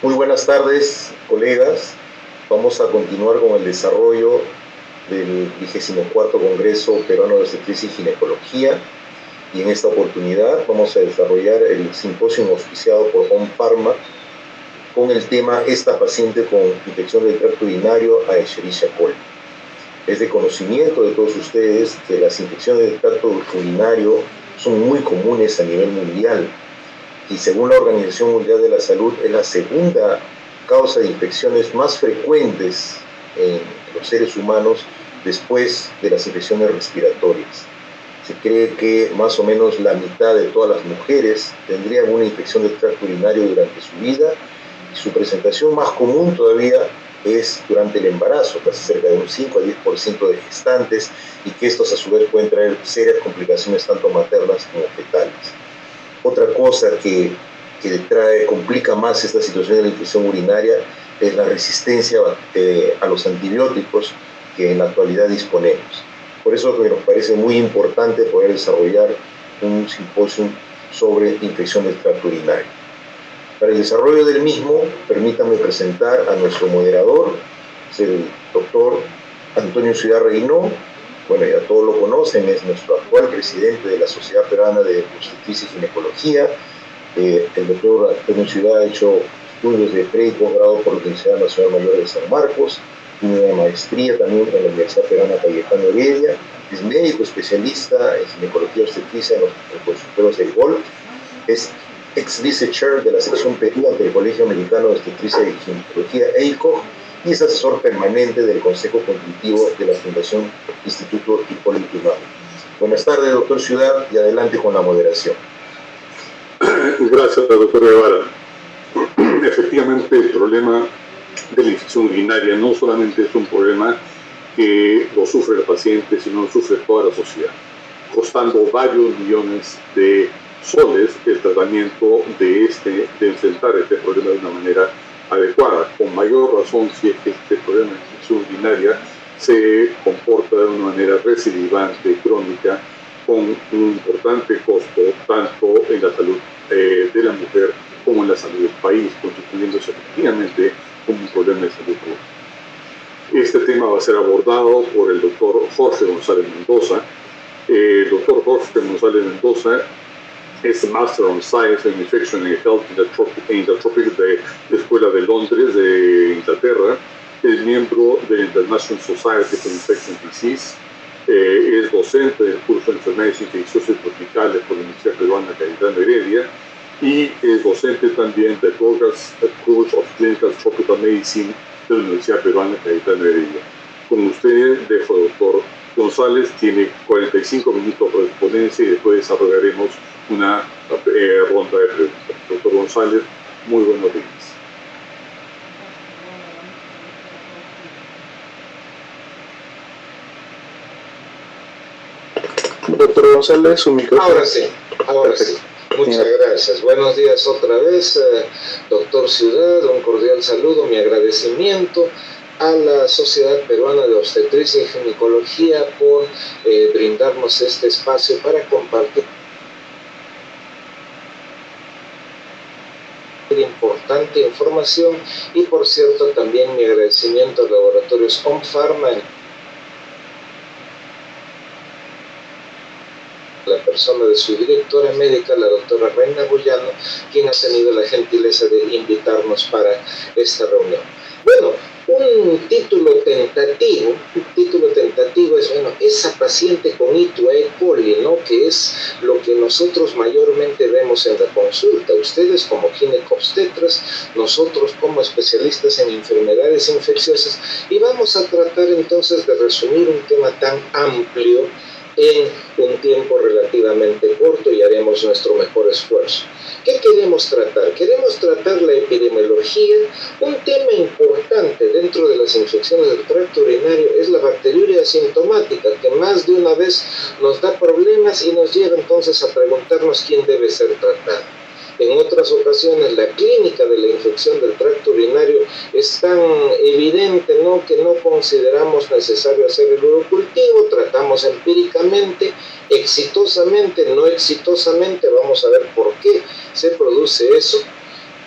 Muy buenas tardes, colegas. Vamos a continuar con el desarrollo del 24 Congreso Peruano de Obstetricia y Ginecología. Y en esta oportunidad vamos a desarrollar el simposio auspiciado por Home Pharma con el tema "Esta paciente con infección del tracto urinario a Escherichia coli". Es de conocimiento de todos ustedes que las infecciones del tracto urinario son muy comunes a nivel mundial. Y según la Organización Mundial de la Salud, es la segunda causa de infecciones más frecuentes en los seres humanos después de las infecciones respiratorias. Se cree que más o menos la mitad de todas las mujeres tendrían una infección del tracto urinario durante su vida, y su presentación más común todavía es durante el embarazo, casi cerca de un 5 a 10% de gestantes, y que estos a su vez pueden traer serias complicaciones tanto maternas como fetales. Otra cosa que complica más esta situación de la infección urinaria es la resistencia a los antibióticos que en la actualidad disponemos. Por eso me nos parece muy importante poder desarrollar un simposio sobre infección del tracto urinario. Para el desarrollo del mismo, permítanme presentar a nuestro moderador, es el doctor Antonio Ciudad Reynó. Bueno, ya todos lo conocen, es nuestro actual presidente de la Sociedad Peruana de Obstetricia y Ginecología. El doctor Antonio Ciudad ha hecho estudios de pre y posgrado por la Universidad Nacional Mayor de San Marcos, tiene una maestría también en la Universidad Peruana Cayetano Heredia, es médico especialista en ginecología obstetricia en los consultorios del GOLF, es ex vice-chair de la sección Perú ante el Colegio Americano de Obstetricia y Ginecología EICOG, y es asesor permanente del Consejo Consultivo de la Fundación Instituto Hipólito Unanue. Buenas tardes, doctor Ciudad, y adelante con la moderación. Gracias, doctor Guevara. Efectivamente, el problema de la infección urinaria no solamente es un problema que lo sufre el paciente, sino lo sufre toda la sociedad, costando varios millones de soles el tratamiento de enfrentar este problema de una manera adecuada, con mayor razón si es que este problema de infección urinaria se comporta de una manera recidivante, crónica, con un importante costo tanto en la salud de la mujer como en la salud del país, constituyéndose efectivamente como un problema de salud pública. Este tema va a ser abordado por el doctor Jorge González Mendoza. El doctor Jorge González Mendoza es Master of Science in Infection and Health in the Tropics de la Escuela de Londres, de Inglaterra. Es miembro de la International Society for Infectious Disease. Es docente del curso de enfermedades infecciosas tropicales por la Universidad Peruana Cayetano Heredia y es docente también del Course of Clinical Tropical Medicine de la Universidad Peruana Cayetano Heredia. Con ustedes dejo al doctor González, tiene 45 minutos de exponencia y después desarrollaremos una ronda de preguntas. Doctor González, muy buenos días. Doctor González, su micrófono. Ahora sí. Muchas gracias. Buenos días otra vez, doctor Ciudad, un cordial saludo, mi agradecimiento a la Sociedad Peruana de Obstetricia y Ginecología por brindarnos este espacio para compartir importante información y, por cierto, también mi agradecimiento a Laboratorios Home Pharma, la persona de su directora médica, la doctora Reina Boyano, quien ha tenido la gentileza de invitarnos para esta reunión. Bueno, un título tentativo es, esa paciente con E. coli, ¿no? Que es lo que nosotros mayormente vemos en la consulta. Ustedes como ginecobstetras, nosotros como especialistas en enfermedades infecciosas, y vamos a tratar entonces de resumir un tema tan amplio en un tiempo relativamente corto y haremos nuestro mejor esfuerzo. ¿Qué queremos tratar? Queremos tratar la epidemiología. Un tema importante dentro de las infecciones del tracto urinario es la bacteriuria asintomática, que más de una vez nos da problemas y nos lleva entonces a preguntarnos quién debe ser tratado. En otras ocasiones la clínica de la infección del tracto urinario es tan evidente, ¿no?, que no consideramos necesario hacer el urocultivo, tratamos empíricamente, exitosamente, no exitosamente, vamos a ver por qué se produce eso.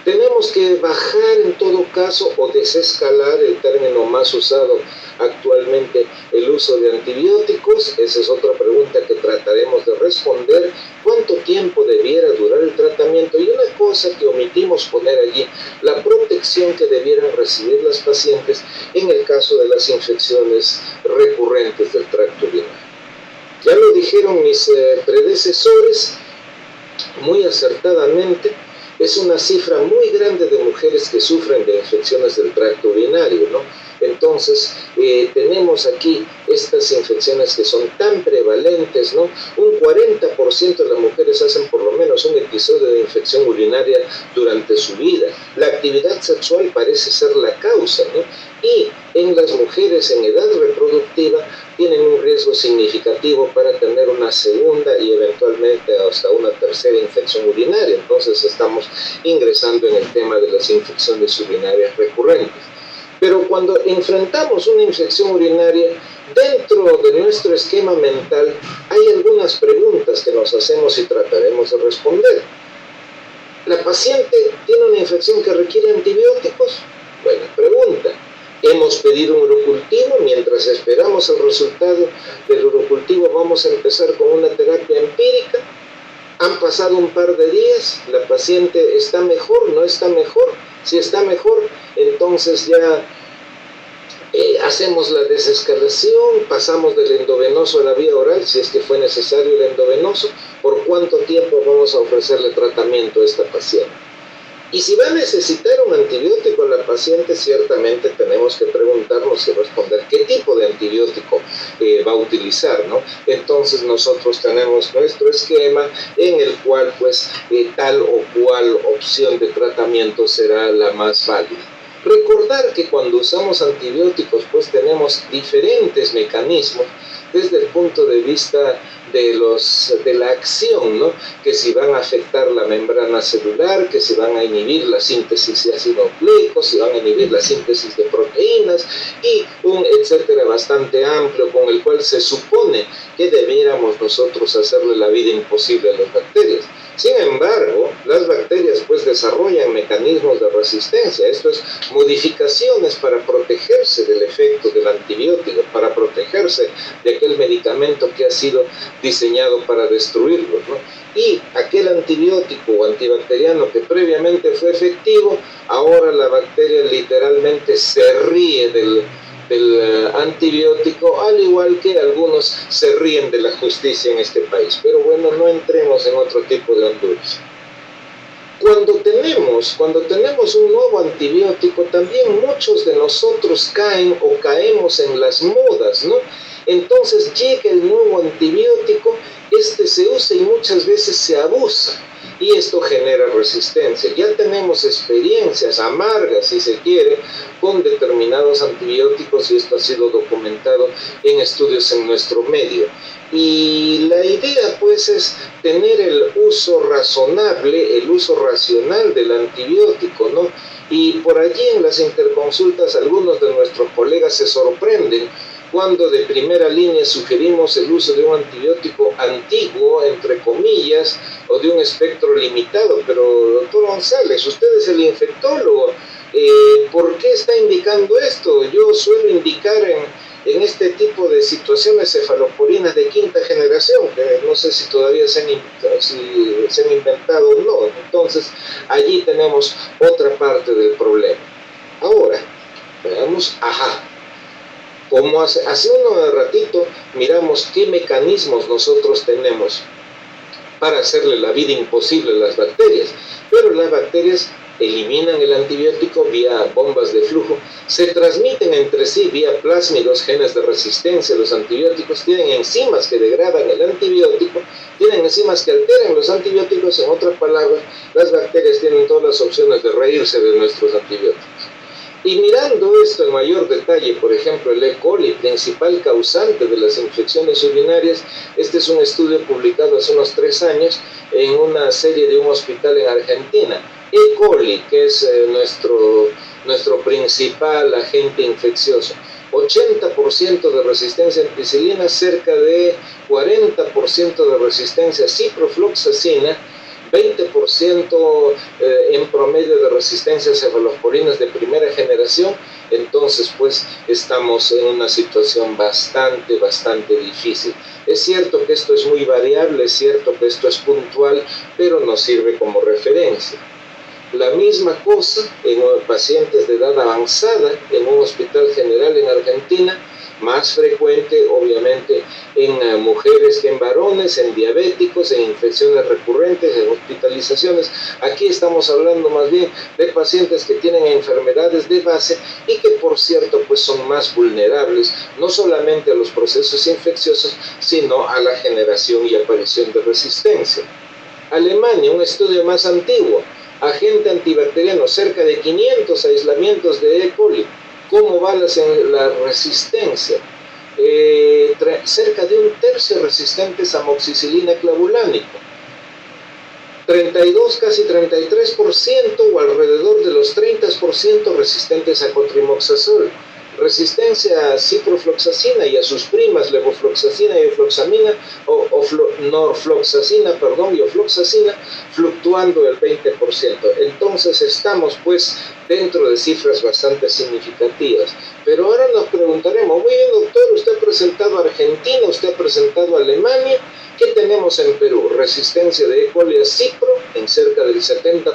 Tenemos que bajar en todo caso o desescalar el término más usado actualmente, el uso de antibióticos. Esa es otra pregunta que trataremos de responder. ¿Cuánto tiempo debiera durar el tratamiento? Y una cosa que omitimos poner allí, la protección que debieran recibir las pacientes en el caso de las infecciones recurrentes del tracto urinario. Ya lo dijeron mis predecesores muy acertadamente. Es una cifra muy grande de mujeres que sufren de infecciones del tracto urinario, ¿no? Entonces, tenemos aquí estas infecciones que son tan prevalentes, ¿no? Un 40% de las mujeres hacen por lo menos un episodio de infección urinaria durante su vida. La actividad sexual parece ser la causa, ¿no? Y en las mujeres en edad reproductiva tienen un riesgo significativo para tener una segunda y eventualmente hasta una tercera infección urinaria. Entonces estamos ingresando en el tema de las infecciones urinarias recurrentes. Pero cuando enfrentamos una infección urinaria, dentro de nuestro esquema mental hay algunas preguntas que nos hacemos y trataremos de responder. ¿La paciente tiene una infección que requiere antibióticos? Buena pregunta. Hemos pedido un urocultivo. Mientras esperamos el resultado del urocultivo, vamos a empezar con una terapia empírica. Han pasado un par de días, la paciente está mejor, no está mejor. Si está mejor, entonces ya hacemos la desescalación, pasamos del endovenoso a la vía oral, si es que fue necesario el endovenoso. ¿Por cuánto tiempo vamos a ofrecerle tratamiento a esta paciente? Y si va a necesitar un antibiótico a la paciente, ciertamente tenemos que preguntarnos y responder qué tipo de antibiótico va a utilizar, ¿no? Entonces nosotros tenemos nuestro esquema en el cual pues tal o cual opción de tratamiento será la más válida. Recordar que cuando usamos antibióticos pues tenemos diferentes mecanismos desde el punto de vista de la acción, ¿no? Que si van a afectar la membrana celular, que si van a inhibir la síntesis de ácido nucleico, si van a inhibir la síntesis de proteínas y un etcétera bastante amplio con el cual se supone que debiéramos nosotros hacerle la vida imposible a las bacterias. Sin embargo, las bacterias pues desarrollan mecanismos de resistencia, esto es, modificaciones para protegerse del efecto del antibiótico, para protegerse de aquel medicamento que ha sido diseñado para destruirlos, ¿no? Y aquel antibiótico o antibacteriano que previamente fue efectivo, ahora la bacteria literalmente se ríe del antibiótico, al igual que algunos se ríen de la justicia en este país. Pero bueno, no entremos en otro tipo de Honduras. Cuando tenemos un nuevo antibiótico, también muchos de nosotros caen o caemos en las modas, ¿no? Entonces llega el nuevo antibiótico, se usa y muchas veces se abusa. Y esto genera resistencia. Ya tenemos experiencias amargas, si se quiere, con determinados antibióticos y esto ha sido documentado en estudios en nuestro medio. Y la idea pues es tener el uso razonable, el uso racional del antibiótico, ¿no? Y por allí en las interconsultas algunos de nuestros colegas se sorprenden cuando de primera línea sugerimos el uso de un antibiótico antiguo, entre comillas, o de un espectro limitado. Pero, doctor González, usted es el infectólogo, ¿por qué está indicando esto? Yo suelo indicar en este tipo de situaciones cefaloporinas de quinta generación, que no sé si todavía se han inventado o no. Entonces, allí tenemos otra parte del problema. Ahora, veamos, como hace un ratito miramos qué mecanismos nosotros tenemos para hacerle la vida imposible a las bacterias, pero las bacterias eliminan el antibiótico vía bombas de flujo, se transmiten entre sí vía plásmidos, genes de resistencia a los antibióticos, tienen enzimas que degradan el antibiótico, tienen enzimas que alteran los antibióticos. En otras palabras, las bacterias tienen todas las opciones de reírse de nuestros antibióticos. Y mirando esto en mayor detalle, por ejemplo, el E. coli, principal causante de las infecciones urinarias, este es un estudio publicado hace unos 3 años en una serie de un hospital en Argentina. E. coli, que es nuestro principal agente infeccioso. 80% de resistencia a ampicilina, cerca de 40% de resistencia a ciprofloxacina, 20% en promedio de resistencia a cefalosporinas de primera generación, entonces pues estamos en una situación bastante difícil. Es cierto que esto es muy variable, es cierto que esto es puntual, pero nos sirve como referencia. La misma cosa en pacientes de edad avanzada en un hospital general en Argentina, más frecuente obviamente en mujeres que en varones, en diabéticos, en infecciones recurrentes, en hospitalizaciones. Aquí estamos hablando más bien de pacientes que tienen enfermedades de base y que por cierto pues son más vulnerables no solamente a los procesos infecciosos, sino a la generación y aparición de resistencia. Alemania, un estudio más antiguo, agente antibacteriano, cerca de 500 aislamientos de E. coli. ¿Cómo va la resistencia? Cerca de un tercio resistentes a amoxicilina clavulánico, 32, casi 33% o alrededor de los 30% resistentes a cotrimoxazol. Resistencia a ciprofloxacina y a sus primas levofloxacina y ofloxamina norfloxacina, y ofloxacina, fluctuando el 20%. Entonces estamos pues dentro de cifras bastante significativas. Pero ahora nos preguntaremos, muy bien doctor, usted ha presentado a Argentina, usted ha presentado a Alemania, ¿qué tenemos en Perú? Resistencia de E. coli a cipro en cerca del 70%.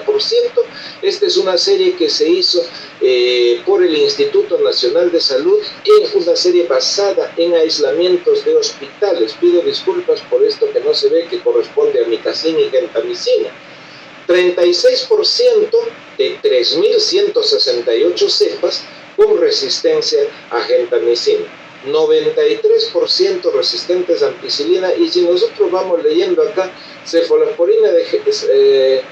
Esta es una serie que se hizo por el Instituto Nacional de Salud, en una serie basada en aislamientos de hospitales. Pido disculpas por esto que no se ve, que corresponde a micacina y gentamicina. 36% de 3.168 cepas con resistencia a gentamicina. 93% resistentes a ampicilina, y si nosotros vamos leyendo acá, cefalosporina de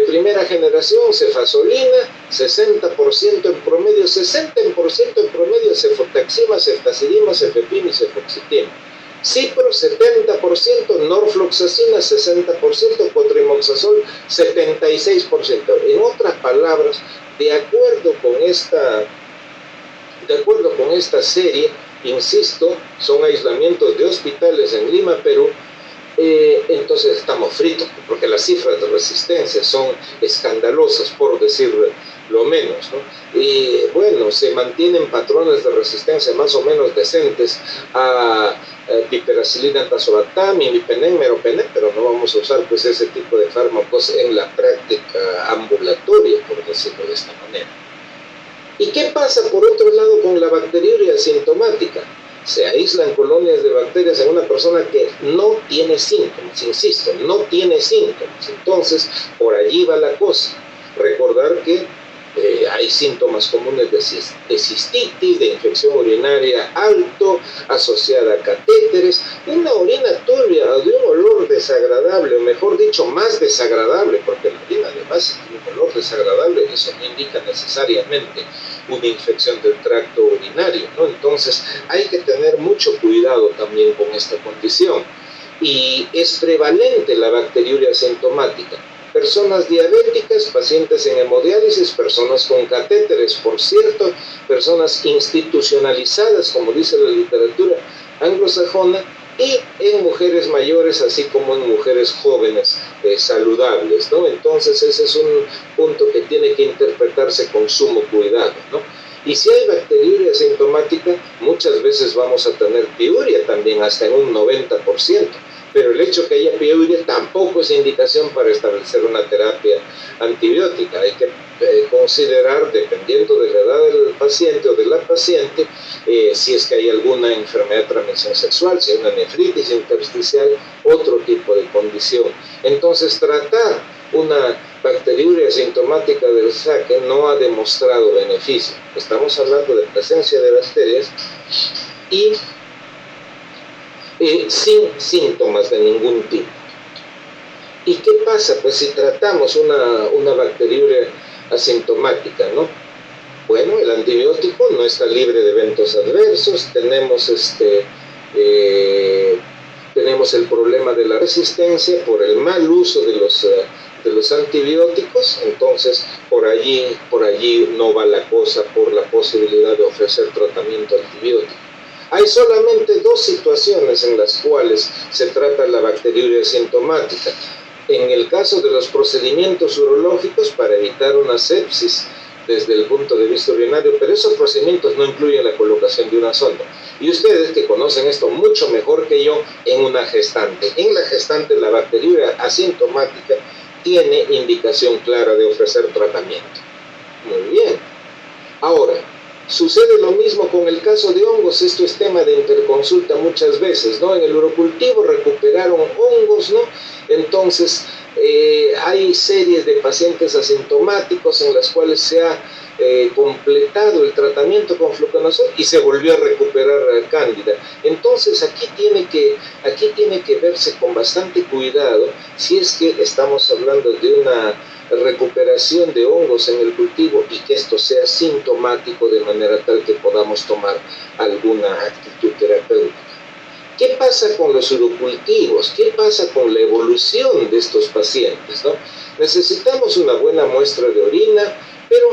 primera generación, cefasolina, 60% en promedio, 60% en promedio, cefotaxima, ceftazidima, cefepime y cefoxitima. Cipro, 70%, norfloxacina, 60%, cotrimoxazol, 76%. En otras palabras, de acuerdo con esta serie, insisto, son aislamientos de hospitales en Lima, Perú. Entonces estamos fritos, porque las cifras de resistencia son escandalosas, por decir lo menos, ¿no? Y bueno, se mantienen patrones de resistencia más o menos decentes a piperacilina, tazobactam, imipenem, meropenem, pero no vamos a usar pues ese tipo de fármacos en la práctica ambulatoria, por decirlo de esta manera. ¿Y qué pasa por otro lado con la bacteriuria asintomática? Se aíslan colonias de bacterias en una persona que no tiene síntomas, insisto, no tiene síntomas. Entonces, por allí va la cosa. Recordar que hay síntomas comunes de cistitis, de infección urinaria alto, asociada a catéteres, una orina turbia o de un olor desagradable, o mejor dicho, más desagradable, porque la orina además tiene un olor desagradable, eso no indica necesariamente una infección del tracto urinario, ¿no? Entonces hay que tener mucho cuidado también con esta condición. Y es prevalente la bacteriuria asintomática. Personas diabéticas, pacientes en hemodiálisis, personas con catéteres, por cierto, personas institucionalizadas, como dice la literatura anglosajona, y en mujeres mayores, así como en mujeres jóvenes saludables, ¿no? Entonces ese es un punto que tiene que interpretarse con sumo cuidado, ¿no? Y si hay bacteriuria asintomática, muchas veces vamos a tener piuria también, hasta en un 90%. Pero el hecho que haya piuria tampoco es indicación para establecer una terapia antibiótica. Hay que considerar, dependiendo de la edad del paciente o de la paciente, si es que hay alguna enfermedad de transmisión sexual, si hay una nefritis intersticial, otro tipo de condición. Entonces, tratar una bacteriuria asintomática del saque no ha demostrado beneficio. Estamos hablando de presencia de bacterias y sin síntomas de ningún tipo. ¿Y qué pasa? Pues si tratamos una bacteriuria asintomática, ¿no? Bueno, el antibiótico no está libre de eventos adversos, tenemos el problema de la resistencia por el mal uso de los antibióticos. Entonces por allí no va la cosa, por la posibilidad de ofrecer tratamiento antibiótico. Hay solamente dos situaciones en las cuales se trata la bacteriuria asintomática. En el caso de los procedimientos urológicos, para evitar una sepsis desde el punto de vista urinario, pero esos procedimientos no incluyen la colocación de una sonda. Y ustedes que conocen esto mucho mejor que yo, en una gestante. En la gestante la bacteriuria asintomática tiene indicación clara de ofrecer tratamiento. Muy bien. Ahora, sucede lo mismo con el caso de hongos. Esto es tema de interconsulta muchas veces, ¿no? En el urocultivo recuperaron hongos, ¿no? Entonces, hay series de pacientes asintomáticos en las cuales se ha completado el tratamiento con fluconazol y se volvió a recuperar cándida. Entonces, aquí tiene que verse con bastante cuidado si es que estamos hablando de una recuperación de hongos en el cultivo y que esto sea sintomático de manera tal que podamos tomar alguna actitud terapéutica. ¿Qué pasa con los urocultivos? ¿Qué pasa con la evolución de estos pacientes, ¿no? Necesitamos una buena muestra de orina, pero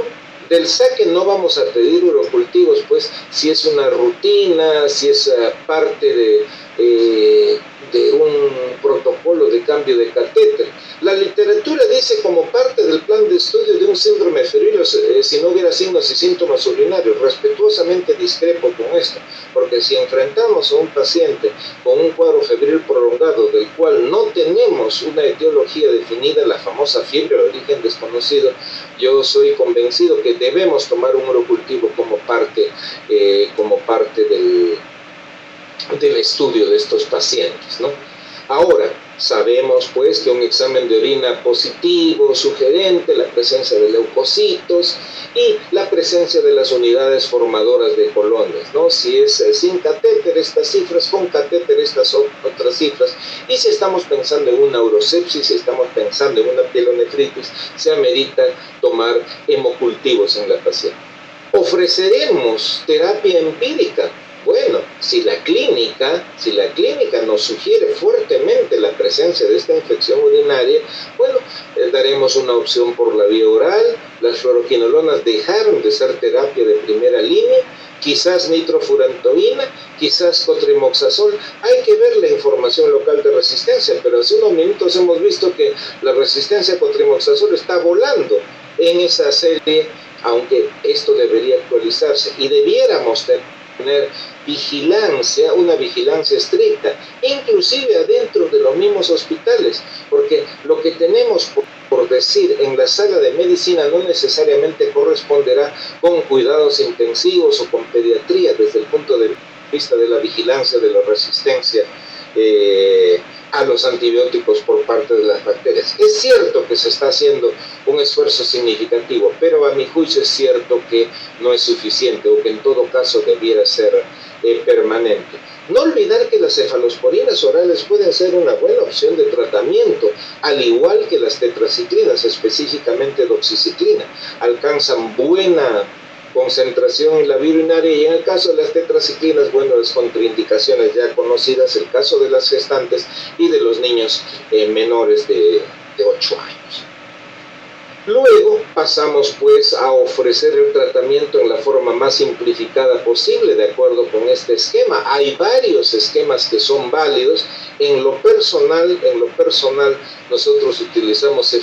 del saque no vamos a pedir urocultivos, pues si es una rutina, si es parte de un protocolo de cambio de catéter. La literatura dice como parte del plan de estudio de un síndrome febril, si no hubiera signos y síntomas urinarios. Respetuosamente discrepo con esto, porque si enfrentamos a un paciente con un cuadro febril prolongado del cual no tenemos una etiología definida, la famosa fiebre de origen desconocido, yo soy convencido que debemos tomar un urocultivo como parte del estudio de estos pacientes, ¿no? Ahora, sabemos pues que un examen de orina positivo, sugerente, la presencia de leucocitos y la presencia de las unidades formadoras de colonias, ¿no? Si es sin catéter estas cifras, con catéter estas otras cifras, y si estamos pensando en una urosepsis, si estamos pensando en una pielonefritis, se amerita tomar hemocultivos en la paciente. Ofreceremos terapia empírica. Bueno, si la clínica nos sugiere fuertemente la presencia de esta infección urinaria, bueno, daremos una opción por la vía oral. Las fluoroquinolonas dejaron de ser terapia de primera línea, quizás nitrofurantoína, quizás cotrimoxazol. Hay que ver la información local de resistencia, pero hace unos minutos hemos visto que la resistencia a cotrimoxazol está volando en esa serie, aunque esto debería actualizarse y debiéramos tener vigilancia, una vigilancia estricta, inclusive adentro de los mismos hospitales, porque lo que tenemos por decir en la sala de medicina no necesariamente corresponderá con cuidados intensivos o con pediatría desde el punto de vista de la vigilancia de la resistencia a los antibióticos por parte de las bacterias. Es cierto que se está haciendo un esfuerzo significativo, pero a mi juicio es cierto que no es suficiente o que en todo caso debiera ser permanente. No olvidar que las cefalosporinas orales pueden ser una buena opción de tratamiento, al igual que las tetraciclinas, específicamente doxiciclina. Alcanzan buena concentración en la vía urinaria y en el caso de las tetraciclinas, bueno, las contraindicaciones ya conocidas, el caso de las gestantes y de los niños menores de 8 años. Luego pasamos pues a ofrecer el tratamiento en la forma más simplificada posible de acuerdo con este esquema. Hay varios esquemas que son válidos. En lo personal nosotros utilizamos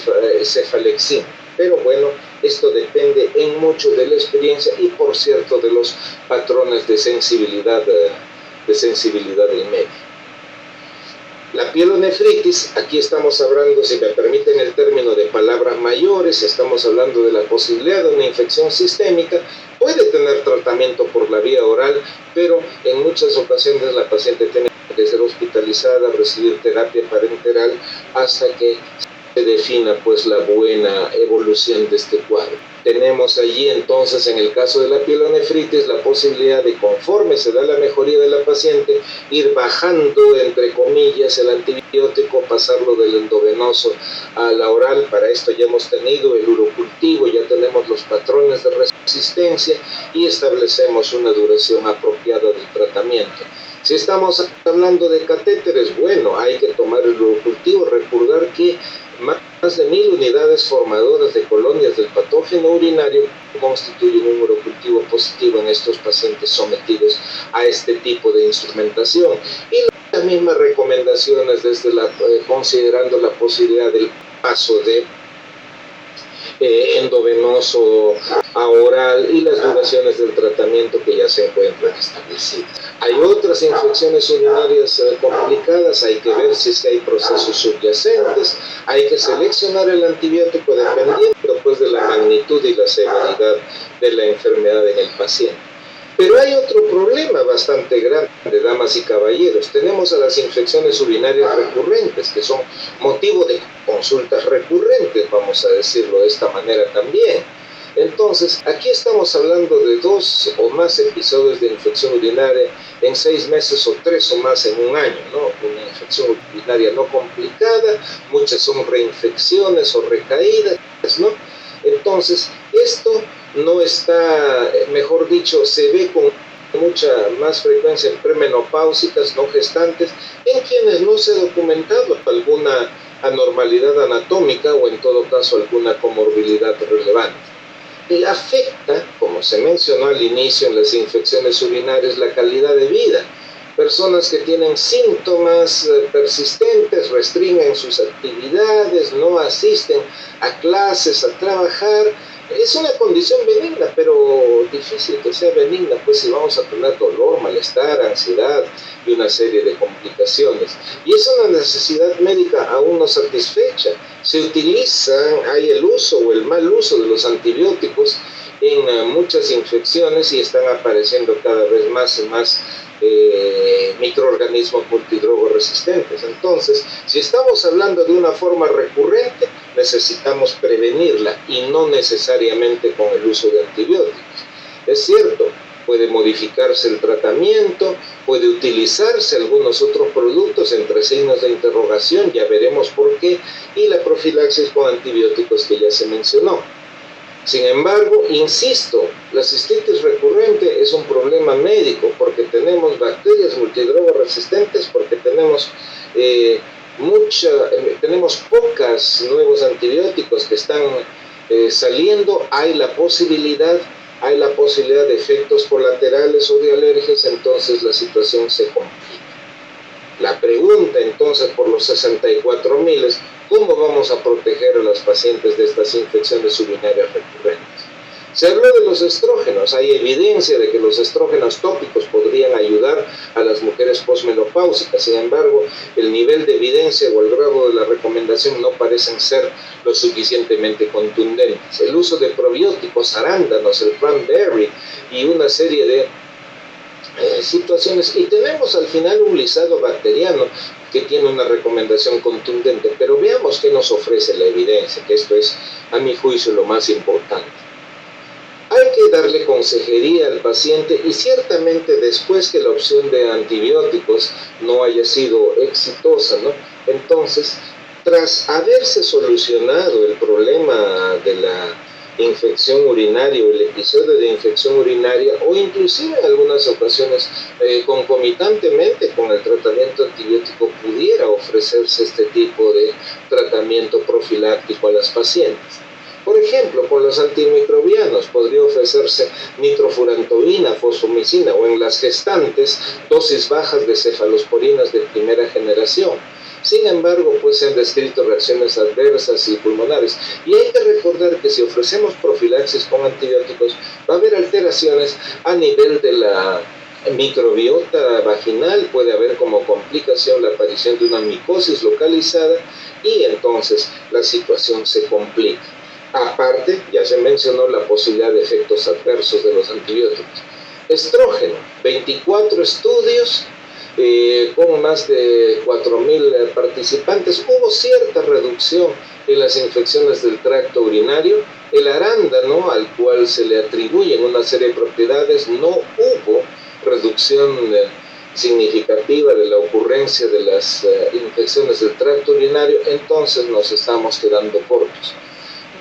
cefalexina, pero bueno, esto depende en mucho de la experiencia y por cierto de los patrones de sensibilidad del medio. La pielonefritis, aquí estamos hablando, si me permiten el término, de palabras mayores, estamos hablando de la posibilidad de una infección sistémica. Puede tener tratamiento por la vía oral, pero en muchas ocasiones la paciente tiene que ser hospitalizada, recibir terapia parenteral hasta que se defina pues la buena evolución de este cuadro. Tenemos allí entonces, en el caso de la pielonefritis, la posibilidad de, conforme se da la mejoría de la paciente, ir bajando, entre comillas, el antibiótico, pasarlo del endovenoso a la oral. Para esto ya hemos tenido el urocultivo, ya tenemos los patrones de resistencia y establecemos una duración apropiada del tratamiento. Si estamos hablando de catéteres, bueno, hay que tomar el urocultivo, recordar que más de 1000 unidades formadoras de colonias del patógeno urinario constituyen un urocultivo positivo en estos pacientes sometidos a este tipo de instrumentación. Y las mismas recomendaciones desde considerando la posibilidad del paso de endovenoso a oral y las duraciones del tratamiento que ya se encuentran establecidas. Hay otras infecciones urinarias complicadas, hay que ver si es que hay procesos subyacentes, hay que seleccionar el antibiótico dependiendo pues de la magnitud y la severidad de la enfermedad en el paciente. Pero hay otro problema bastante grande, damas y caballeros. Tenemos a las infecciones urinarias recurrentes, que son motivo de consultas recurrentes, vamos a decirlo de esta manera también. Entonces, aquí estamos hablando de 2 o más episodios de infección urinaria en 6 meses o 3 o más en un año, ¿no? Una infección urinaria no complicada, muchas son reinfecciones o recaídas, ¿no? Entonces, esto no está, mejor dicho, se ve con mucha más frecuencia en premenopáusicas, no gestantes, en quienes no se ha documentado alguna anormalidad anatómica o en todo caso alguna comorbilidad relevante. Y afecta, como se mencionó al inicio en las infecciones urinarias, la calidad de vida. Personas que tienen síntomas persistentes, restringen sus actividades, no asisten a clases, a trabajar. Es una condición benigna, pero difícil que sea benigna, pues si vamos a tener dolor, malestar, ansiedad y una serie de complicaciones. Y es una necesidad médica aún no satisfecha. Se utilizan, hay el uso o el mal uso de los antibióticos en muchas infecciones y están apareciendo cada vez más y más microorganismos multidrogo resistentes. Entonces, si estamos hablando de una forma recurrente, necesitamos prevenirla y no necesariamente con el uso de antibióticos. Es cierto, puede modificarse el tratamiento, puede utilizarse algunos otros productos entre signos de interrogación, ya veremos por qué, y la profilaxis con antibióticos que ya se mencionó. Sin embargo, insisto, la cistitis recurrente es un problema médico porque tenemos bacterias multidrogo resistentes, porque tenemos pocos nuevos antibióticos que están saliendo, hay la posibilidad de efectos colaterales o de alergias, entonces la situación se complica. La pregunta entonces por los 64,000 es ¿cómo vamos a proteger a los pacientes de estas infecciones urinarias recurrentes? Se habló de los estrógenos, hay evidencia de que los estrógenos tópicos podrían ayudar a las mujeres posmenopáusicas, sin embargo, el nivel de evidencia o el grado de la recomendación no parecen ser lo suficientemente contundentes. El uso de probióticos, arándanos, el cranberry y una serie de situaciones, y tenemos al final un lisado bacteriano que tiene una recomendación contundente, pero veamos qué nos ofrece la evidencia, que esto es, a mi juicio, lo más importante. Hay que darle consejería al paciente y ciertamente después que la opción de antibióticos no haya sido exitosa, ¿no? Entonces, tras haberse solucionado el problema de la infección urinaria o el episodio de infección urinaria o inclusive en algunas ocasiones concomitantemente con el tratamiento antibiótico pudiera ofrecerse este tipo de tratamiento profiláctico a las pacientes. Por ejemplo, con los antimicrobianos podría ofrecerse nitrofurantoína, fosfomicina o en las gestantes dosis bajas de cefalosporinas de primera generación. Sin embargo, pues se han descrito reacciones adversas y pulmonares. Y hay que recordar que si ofrecemos profilaxis con antibióticos, va a haber alteraciones a nivel de la microbiota vaginal, puede haber como complicación la aparición de una micosis localizada y entonces la situación se complica. Aparte, ya se mencionó la posibilidad de efectos adversos de los antibióticos. Estrógeno, 24 estudios, con más de 4,000 participantes, hubo cierta reducción en las infecciones del tracto urinario. El arándano, al cual se le atribuyen una serie de propiedades, no hubo reducción significativa de la ocurrencia de las infecciones del tracto urinario, entonces nos estamos quedando cortos.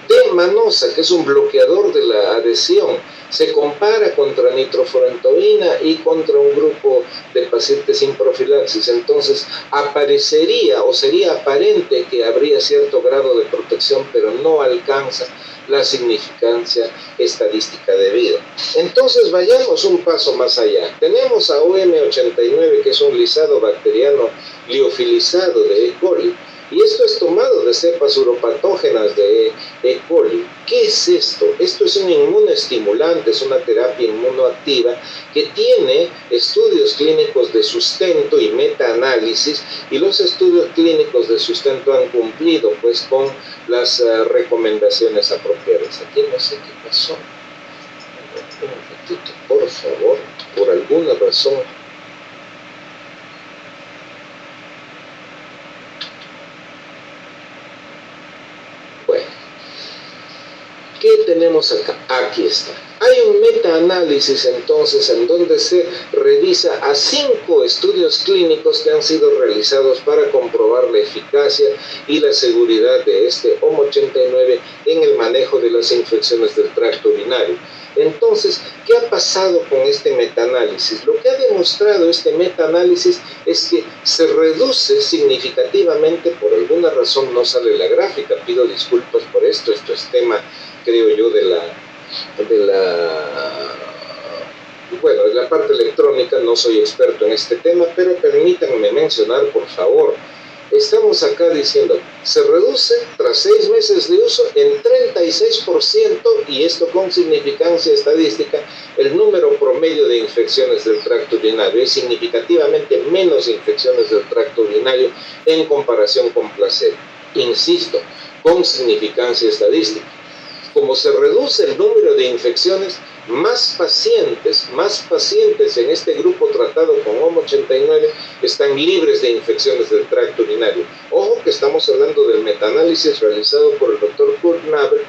D-manosa, que es un bloqueador de la adhesión, se compara contra nitrofurantoína y contra un grupo de pacientes sin profilaxis. Entonces aparecería o sería aparente que habría cierto grado de protección, pero no alcanza la significancia estadística debida. Entonces vayamos un paso más allá. Tenemos a OM89, que es un lisado bacteriano liofilizado de E. coli, y esto es tomado de cepas uropatógenas de E. coli. ¿Qué es esto? Esto es un inmunoestimulante, es una terapia inmunoactiva que tiene estudios clínicos de sustento y metaanálisis, y los estudios clínicos de sustento han cumplido pues con las recomendaciones apropiadas. Aquí no sé qué pasó. Un ratito, por favor, por alguna razón. Bueno, ¿qué tenemos acá? Aquí está. Hay un metaanálisis entonces en donde se revisa a 5 estudios clínicos que han sido realizados para comprobar la eficacia y la seguridad de este OM89 en el manejo de las infecciones del tracto urinario. Entonces, ¿qué ha pasado con este metaanálisis? Lo que ha demostrado este metaanálisis es que se reduce significativamente, por alguna razón no sale la gráfica, pido disculpas por esto es tema, creo yo, de la parte electrónica, no soy experto en este tema, pero permítanme mencionar, por favor. Estamos acá diciendo, se reduce tras 6 meses de uso en 36%, y esto con significancia estadística, el número promedio de infecciones del tracto urinario. Es significativamente menos infecciones del tracto urinario en comparación con placebo. Insisto, con significancia estadística. Como se reduce el número de infecciones, más pacientes en este grupo tratado con OM89 están libres de infecciones del tracto urinario. Ojo que estamos hablando del metaanálisis realizado por el Dr. Kurt Naber,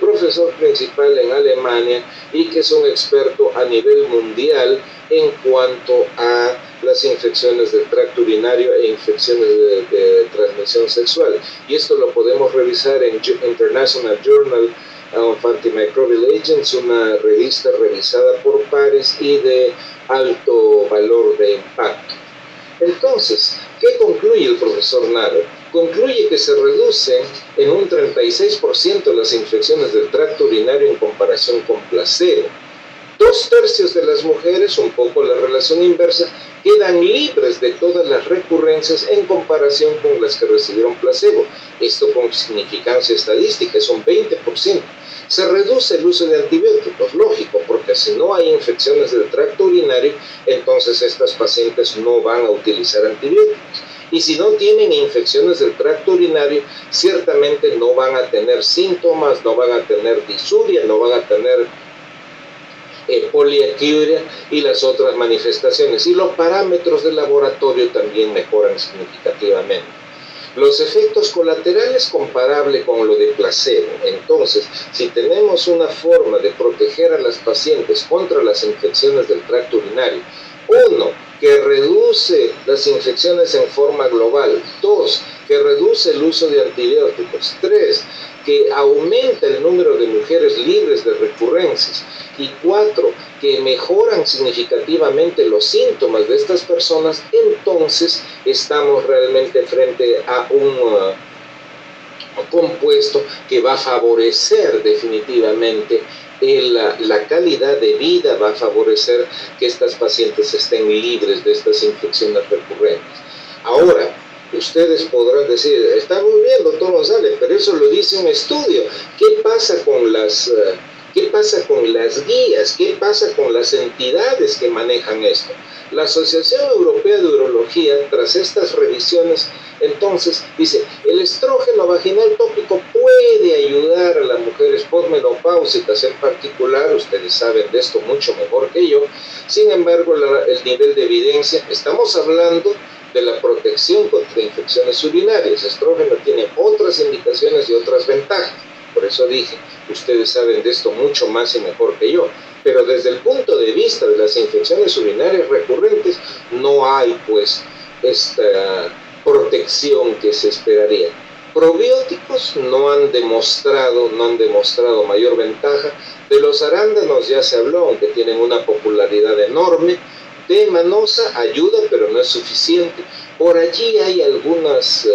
profesor principal en Alemania y que es un experto a nivel mundial en cuanto a las infecciones del tracto urinario e infecciones de transmisión sexual. Y esto lo podemos revisar en International Journal of Antimicrobial Agents, una revista revisada por pares y de alto valor de impacto. Entonces, ¿qué concluye el profesor Naber? Concluye que se reducen en un 36% las infecciones del tracto urinario en comparación con placebo. 2/3 de las mujeres, un poco la relación inversa, quedan libres de todas las recurrencias en comparación con las que recibieron placebo. Esto con significancia estadística es un 20%. Se reduce el uso de antibióticos, lógico, porque si no hay infecciones del tracto urinario, entonces estas pacientes no van a utilizar antibióticos. Y si no tienen infecciones del tracto urinario, ciertamente no van a tener síntomas, no van a tener disuria, no van a tener poliaquiuria y las otras manifestaciones. Y los parámetros de laboratorio también mejoran significativamente. Los efectos colaterales comparable con lo de placebo. Entonces, si tenemos una forma de proteger a las pacientes contra las infecciones del tracto urinario, 1, que reduce las infecciones en forma global. 2, que reduce el uso de antibióticos. 3, que aumenta el número de mujeres libres de recurrencias. Y 4, que mejoran significativamente los síntomas de estas personas. Entonces estamos realmente frente a un compuesto que va a favorecer definitivamente la calidad de vida, va a favorecer que estas pacientes estén libres de estas infecciones recurrentes. Ahora, ustedes podrán decir, está muy bien, doctor González, pero eso lo dice un estudio. ¿Qué pasa con las guías? ¿Qué pasa con las entidades que manejan esto? La Asociación Europea de Urología, tras estas revisiones, entonces dice, el estrógeno vaginal tópico puede ayudar a las mujeres posmenopáusicas en particular, ustedes saben de esto mucho mejor que yo. Sin embargo, el nivel de evidencia, estamos hablando de la protección contra infecciones urinarias. El estrógeno tiene otras indicaciones y otras ventajas. Por eso dije, ustedes saben de esto mucho más y mejor que yo. Pero desde el punto de vista de las infecciones urinarias recurrentes, no hay pues esta protección que se esperaría. Probióticos no han demostrado mayor ventaja. De los arándanos ya se habló, aunque tienen una popularidad enorme. De manosa ayuda, pero no es suficiente. Por allí hay algunas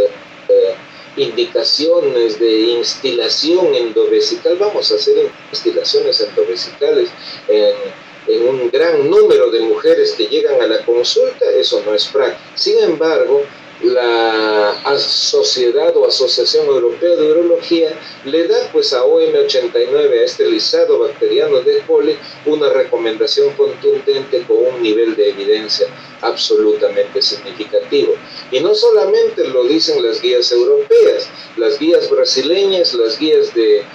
indicaciones de instilación endovesical. Vamos a hacer instilaciones endovesicales en un gran número de mujeres que llegan a la consulta. Eso no es práctico. Sin embargo, la Sociedad o Asociación Europea de Urología le da pues a OM89, a este lisado bacteriano de coli, una recomendación contundente con un nivel de evidencia absolutamente significativo. Y no solamente lo dicen las guías europeas, las guías brasileñas, las guías de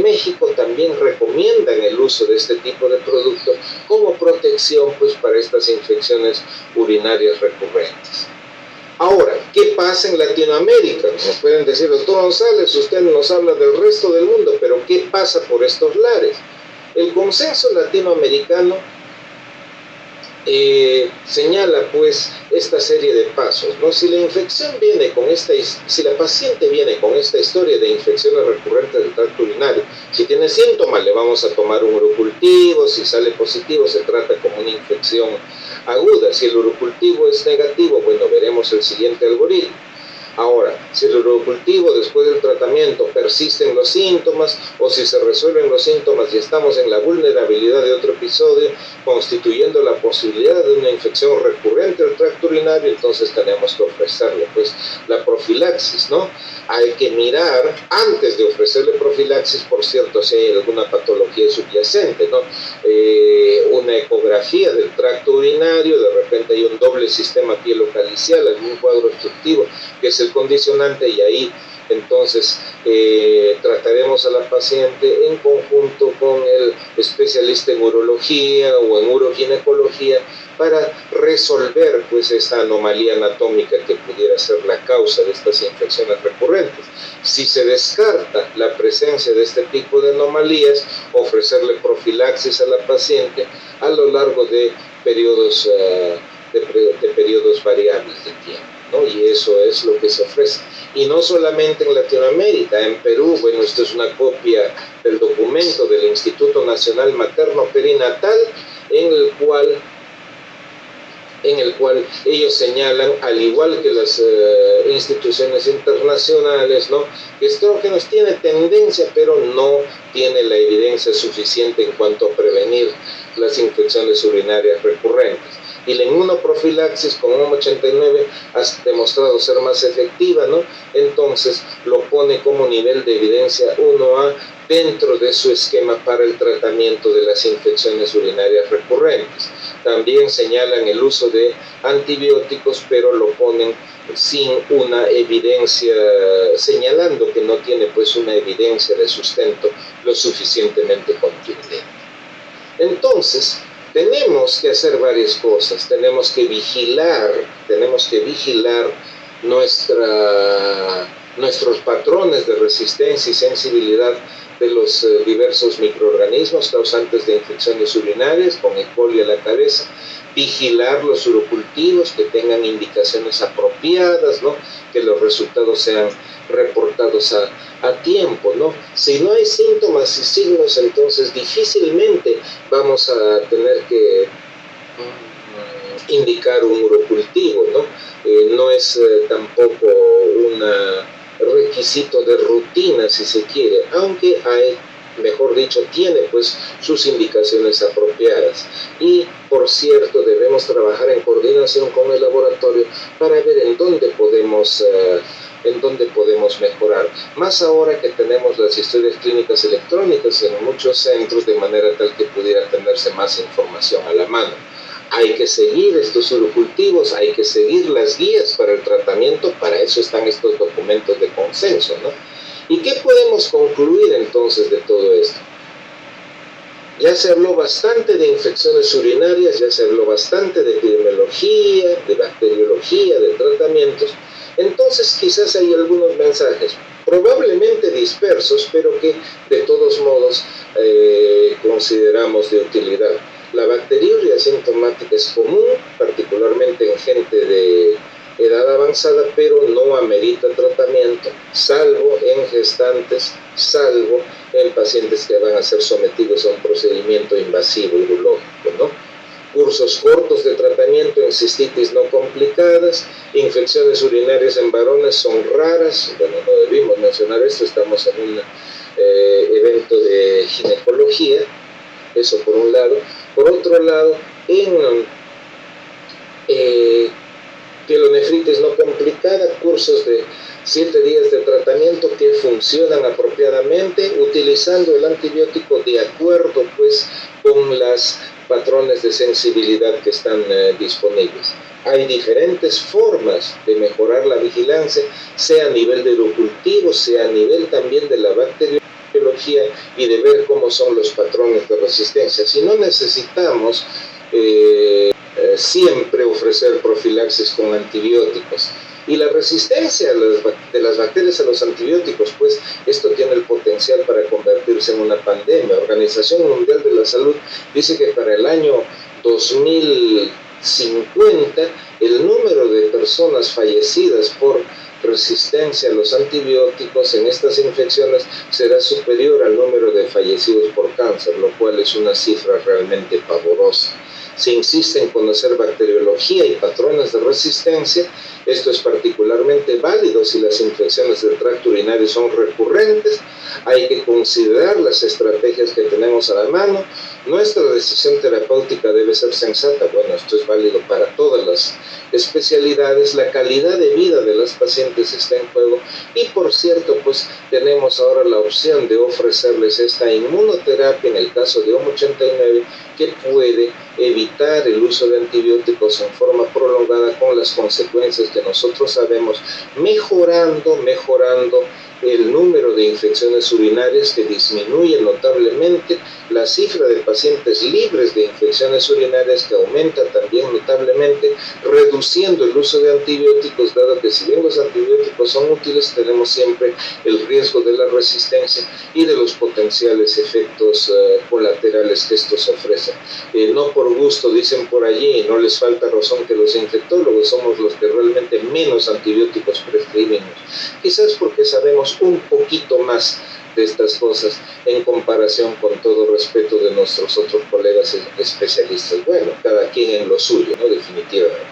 México también recomiendan el uso de este tipo de producto como protección pues para estas infecciones urinarias recurrentes. Ahora, ¿qué pasa en Latinoamérica? Nos pueden decir, doctor González, usted nos habla del resto del mundo, pero ¿qué pasa por estos lares? El consenso latinoamericano señala pues esta serie de pasos, ¿no? Si la paciente viene con esta historia de infecciones recurrentes del tracto urinario, si tiene síntomas le vamos a tomar un urocultivo, si sale positivo se trata como una infección aguda, si el urocultivo es negativo, bueno, veremos el siguiente algoritmo. Ahora, si el urocultivo después del tratamiento persisten los síntomas o si se resuelven los síntomas y estamos en la vulnerabilidad de otro episodio, constituyendo la posibilidad de una infección recurrente del tracto urinario, entonces tenemos que ofrecerle pues la profilaxis, ¿no? Hay que mirar, antes de ofrecerle profilaxis, por cierto, si hay alguna patología subyacente, ¿no? Una ecografía del tracto urinario, de repente hay un doble sistema pielocalicial, algún cuadro obstructivo, que es el condicionante, y ahí entonces trataremos a la paciente en conjunto con el especialista en urología o en uroginecología para resolver pues esta anomalía anatómica que pudiera ser la causa de estas infecciones recurrentes. Si se descarta la presencia de este tipo de anomalías, ofrecerle profilaxis a la paciente a lo largo de periodos variables de tiempo, ¿no? Y eso es lo que se ofrece. Y no solamente en Latinoamérica, en Perú, bueno, esto es una copia del documento del Instituto Nacional Materno Perinatal, en el cual ellos señalan, al igual que las instituciones internacionales, ¿no?, que estrógenos tiene tendencia, pero no tiene la evidencia suficiente en cuanto a prevenir las infecciones urinarias recurrentes. Y la inmunoprofilaxis con OM89 ha demostrado ser más efectiva, ¿no? Entonces lo pone como nivel de evidencia 1A dentro de su esquema para el tratamiento de las infecciones urinarias recurrentes. También señalan el uso de antibióticos, pero lo ponen sin una evidencia, señalando que no tiene pues una evidencia de sustento lo suficientemente contundente. Entonces, tenemos que hacer varias cosas. Tenemos que vigilar nuestros patrones de resistencia y sensibilidad de los diversos microorganismos causantes de infecciones urinarias, con E. coli a la cabeza. Vigilar los urocultivos, que tengan indicaciones apropiadas, ¿no?, que los resultados sean reportados a tiempo, ¿no? Si no hay síntomas y signos, entonces difícilmente vamos a tener que indicar un urocultivo, ¿no? No es tampoco un requisito de rutina, si se quiere, aunque hay, mejor dicho, tiene pues sus indicaciones apropiadas. Y por cierto, debemos trabajar en coordinación con el laboratorio para ver en dónde podemos mejorar, más ahora que tenemos las historias clínicas electrónicas en muchos centros, de manera tal que pudiera tenerse más información a la mano. Hay que seguir estos urocultivos, hay que seguir las guías para el tratamiento, para eso están estos documentos de consenso, ¿no? ¿Y qué podemos concluir entonces de todo esto? Ya se habló bastante de infecciones urinarias, ya se habló bastante de epidemiología, de bacteriología, de tratamientos. Entonces quizás hay algunos mensajes, probablemente dispersos, pero que de todos modos consideramos de utilidad. La bacteriuria asintomática es común, particularmente en gente edad avanzada, pero no amerita tratamiento, salvo en gestantes, salvo en pacientes que van a ser sometidos a un procedimiento invasivo urológico, ¿no? Cursos cortos de tratamiento en cistitis no complicadas, infecciones urinarias en varones son raras. Bueno, no debimos mencionar esto, estamos en un evento de ginecología, eso por un lado. Por otro lado, en pielonefritis no complicada, cursos de 7 días de tratamiento que funcionan apropiadamente, utilizando el antibiótico de acuerdo pues con las patrones de sensibilidad que están disponibles. Hay diferentes formas de mejorar la vigilancia, sea a nivel de urocultivo, sea a nivel también de la bacteriología y de ver cómo son los patrones de resistencia. Si no necesitamos siempre ofrecer profilaxis con antibióticos. Y la resistencia de las bacterias a los antibióticos, pues esto tiene el potencial para convertirse en una pandemia. La Organización Mundial de la Salud dice que para el año 2050 el número de personas fallecidas por resistencia a los antibióticos en estas infecciones será superior al número de fallecidos por cáncer, lo cual es una cifra realmente pavorosa. Se insiste en conocer bacteriología y patrones de resistencia. Esto es particularmente válido si las infecciones del tracto urinario son recurrentes. Hay que considerar las estrategias que tenemos a la mano. Nuestra decisión terapéutica debe ser sensata. Bueno, esto es válido para todas las especialidades. La calidad de vida de las pacientes está en juego. Y por cierto, pues tenemos ahora la opción de ofrecerles esta inmunoterapia en el caso de HOM89, que puede evitar el uso de antibióticos en forma prolongada con las consecuencias que nosotros sabemos, mejorando el número de infecciones urinarias, que disminuye notablemente, la cifra de pacientes libres de infecciones urinarias, que aumenta también notablemente, reduciendo el uso de antibióticos, dado que si bien los antibióticos son útiles, tenemos siempre el riesgo de la resistencia y de los potenciales efectos colaterales que estos ofrecen. No por gusto, dicen por allí, no les falta razón que los infectólogos somos los que realmente menos antibióticos prescribimos, quizás porque sabemos un poquito más de estas cosas en comparación, con todo respeto, de nuestros otros colegas especialistas. Bueno, cada quien en lo suyo, ¿no? Definitivamente.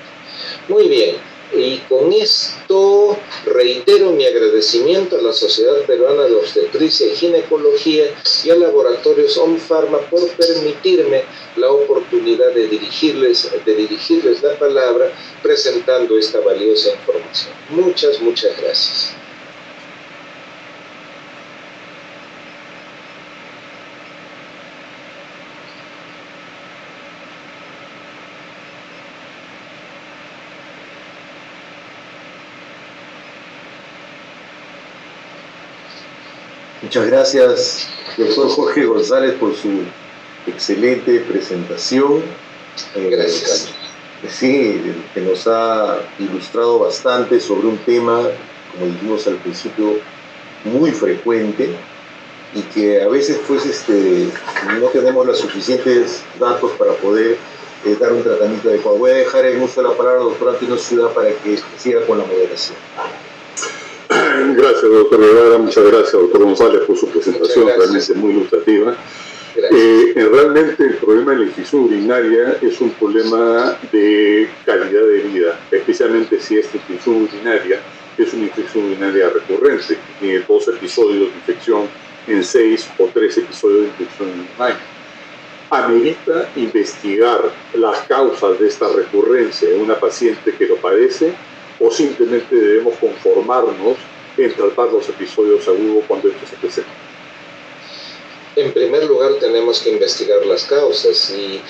Muy bien, y con esto reitero mi agradecimiento a la Sociedad Peruana de Obstetricia y Ginecología y al Laboratorios OMPharma por permitirme la oportunidad de dirigirles la palabra presentando esta valiosa información. Muchas gracias. Muchas gracias, doctor Jorge González, por su excelente presentación. Gracias. Sí, que nos ha ilustrado bastante sobre un tema, como dijimos al principio, muy frecuente y que a veces pues no tenemos los suficientes datos para poder dar un tratamiento adecuado. Voy a dejar en uso la palabra al doctor Antino Ciudad para que siga con la moderación. Gracias, doctor Guevara. Muchas gracias, doctor González, por su presentación, realmente muy ilustrativa. Realmente el problema de la infección urinaria es un problema de calidad de vida, especialmente si esta infección urinaria es una infección urinaria recurrente, que tiene 2 episodios de infección en 6 o 3 episodios de infección en un año. Amerita investigar las causas de esta recurrencia en una paciente que lo padece, o simplemente debemos conformarnos en tratar los episodios agudos cuando estos se presentan. En primer lugar, tenemos que investigar las causas y,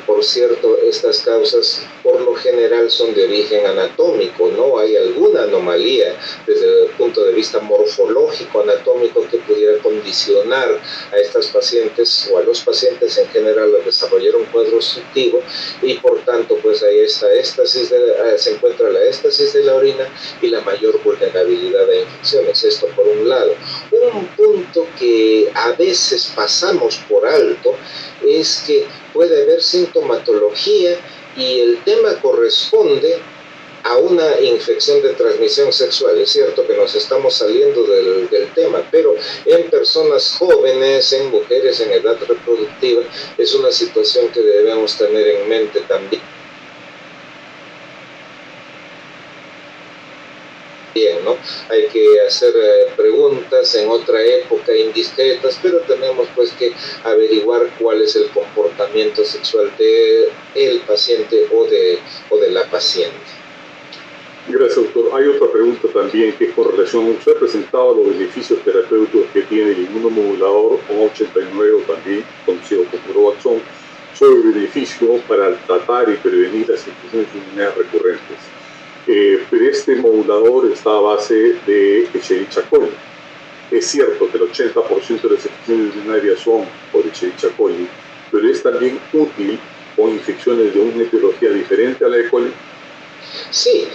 por cierto, estas causas por lo general son de origen anatómico. No hay alguna anomalía desde el punto de vista morfológico, anatómico, que pudiera condicionar a estas pacientes o a los pacientes en general a desarrollar un cuadro obstructivo, y por tanto, pues ahí está se encuentra la éstasis de la orina y la mayor vulnerabilidad a infecciones. Esto por un lado. Un punto que a veces pasamos por alto es que puede haber sintomatología y el tema corresponde a una infección de transmisión sexual. Es cierto que nos estamos saliendo del tema, pero en personas jóvenes, en mujeres en edad reproductiva, es una situación que debemos tener en mente también. ¿No? Hay que hacer preguntas en otra época indiscretas, pero tenemos pues que averiguar cuál es el comportamiento sexual del paciente o de la paciente. Gracias, doctor. Hay otra pregunta también que es con relación, usted ha presentado los beneficios terapéuticos que tiene el inmunomodulador ON89, o también conocido como Urovaxón, sobre el beneficio para tratar y prevenir las infecciones urinarias recurrentes. Pero este modulador está a base de Escherichia coli. Es cierto que el 80% de las infecciones urinarias son por Escherichia coli, pero es también útil con infecciones de una etiología diferente a la E. coli. Sí,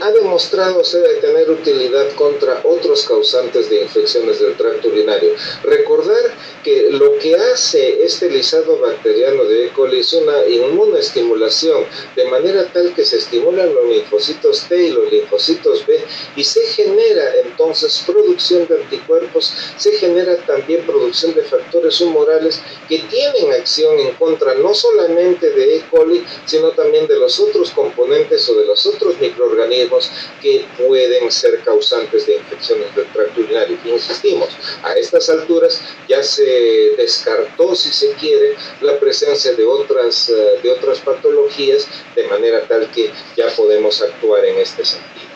ha demostrado tener utilidad contra otros causantes de infecciones del tracto urinario. Recordar que lo que hace este lisado bacteriano de E. coli es una inmunoestimulación, de manera tal que se estimulan los linfocitos T y los linfocitos B y se genera entonces producción de anticuerpos, se genera también producción de factores humorales que tienen acción en contra no solamente de E. coli, sino también de los otros componentes o de los otros microorganismos que pueden ser causantes de infecciones del tracto urinario. Insistimos, a estas alturas ya se descartó, si se quiere, la presencia de otras patologías, de manera tal que ya podemos actuar en este sentido.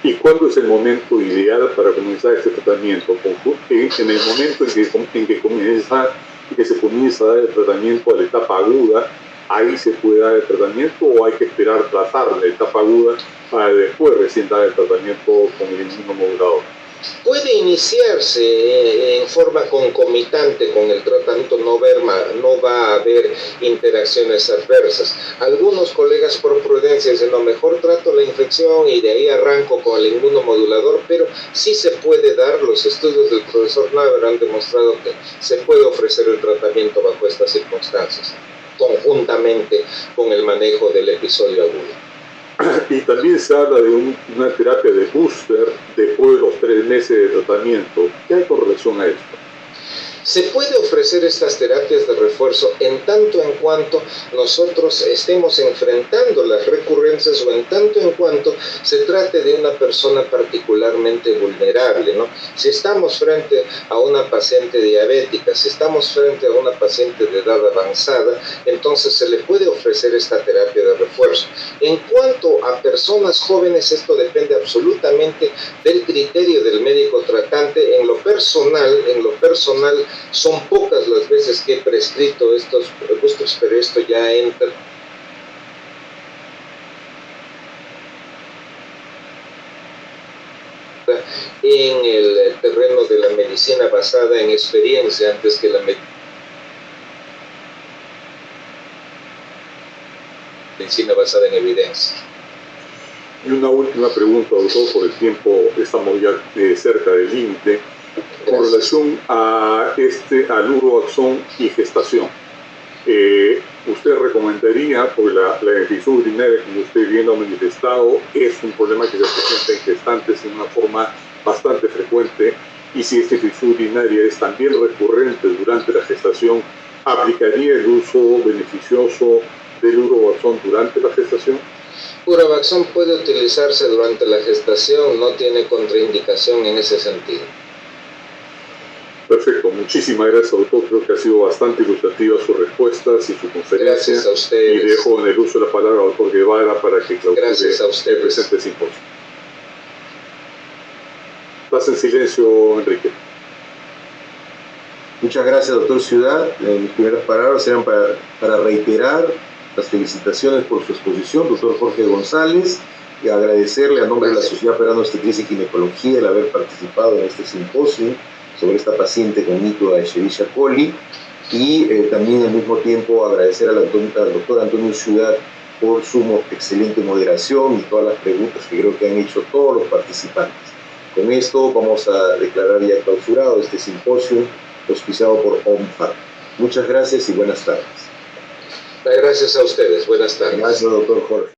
¿Y cuándo es el momento ideal para comenzar este tratamiento? En el momento en que se comienza a dar el tratamiento a la etapa aguda, ¿ahí se puede dar el tratamiento o hay que esperar pasar la etapa aguda para después recién dar el tratamiento con el inmunomodulador? Puede iniciarse en forma concomitante con el tratamiento, no va a haber interacciones adversas. Algunos colegas por prudencia dicen, no, mejor trato la infección y de ahí arranco con el inmunomodulador, pero sí se puede dar. Los estudios del profesor Naber han demostrado que se puede ofrecer el tratamiento bajo estas circunstancias, conjuntamente con el manejo del episodio agudo. Y también se habla de una terapia de booster después de los 3 meses de tratamiento. ¿Qué hay con relación a esto? Se puede ofrecer estas terapias de refuerzo en tanto en cuanto nosotros estemos enfrentando las recurrencias o en tanto en cuanto se trate de una persona particularmente vulnerable, ¿no? Si estamos frente a una paciente diabética, si estamos frente a una paciente de edad avanzada, entonces se le puede ofrecer esta terapia de refuerzo. En cuanto a personas jóvenes, esto depende absolutamente del criterio del médico tratante. En lo personal, son pocas las veces que he prescrito estos boosters, pero esto ya entra en el terreno de la medicina basada en experiencia antes que la medicina basada en evidencia. Y una última pregunta, doctor, por el tiempo estamos ya cerca del límite. Con relación al Urovaxón y gestación, ¿usted recomendaría, porque la infección urinaria, como usted bien lo ha manifestado, es un problema que se presenta en gestantes en una forma bastante frecuente, y si esta infección urinaria es también recurrente durante la gestación, ¿aplicaría el uso beneficioso del Urovaxón durante la gestación? Urovaxón puede utilizarse durante la gestación, no tiene contraindicación en ese sentido. Perfecto, muchísimas gracias, doctor. Creo que ha sido bastante ilustrativa sus respuestas y su conferencia. Gracias a ustedes. Y dejo en el uso de la palabra al doctor Guevara para que clausure el presente simposio. Estás en silencio, Enrique. Muchas gracias, doctor Ciudad. Mis primeras palabras eran para reiterar las felicitaciones por su exposición, doctor Jorge González, y agradecerle a nombre de la Sociedad Peruana de Obstetricia y Ginecología el haber participado en este simposio sobre esta paciente con mito de Escherichia coli, y también al mismo tiempo agradecer al doctor Antonio Ciudad por su excelente moderación y todas las preguntas que creo que han hecho todos los participantes. Con esto vamos a declarar ya clausurado este simposio auspiciado por OMFAR. Muchas gracias y buenas tardes. Gracias a ustedes. Buenas tardes. Gracias, doctor Jorge.